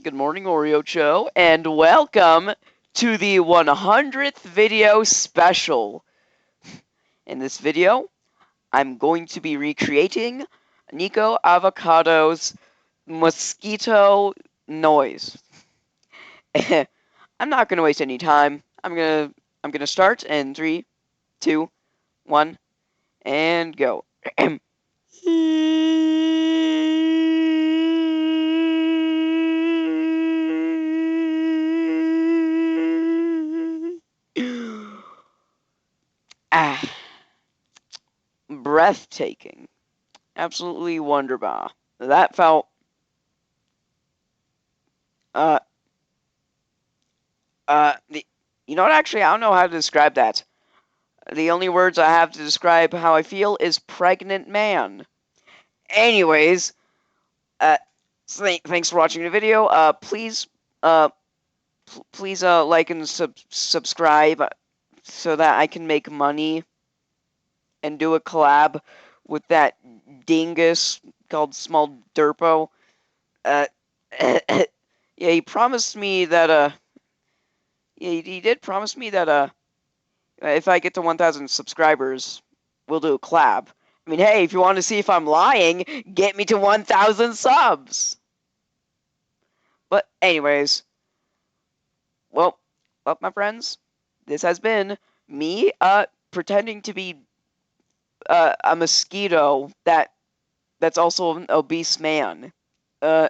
Good morning, Oreo-cho, and welcome to the 100th video special. In this video, I'm going to be recreating Nico Avocado's Mosquito noise. I'm not gonna waste any time. I'm gonna start in 3, 2, 1, and go. Ah, breathtaking. Absolutely wonderbar. That felt, uh, you know what, actually, I don't know how to describe that. The only words I have to describe how I feel is pregnant man. Anyways, thanks for watching the video. Uh, please, like and subscribe so that I can make money and do a collab with that dingus called Small Derpo. Uh, yeah, he promised me that, yeah, he did promise me that, if I get to 1,000 subscribers, we'll do a collab. I mean, hey, if you want to see if I'm lying, get me to 1,000 subs! But anyways, well, my friends, this has been me, pretending to be, a mosquito that's also an obese man. Yeah,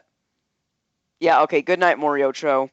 okay, good night, Moriocho.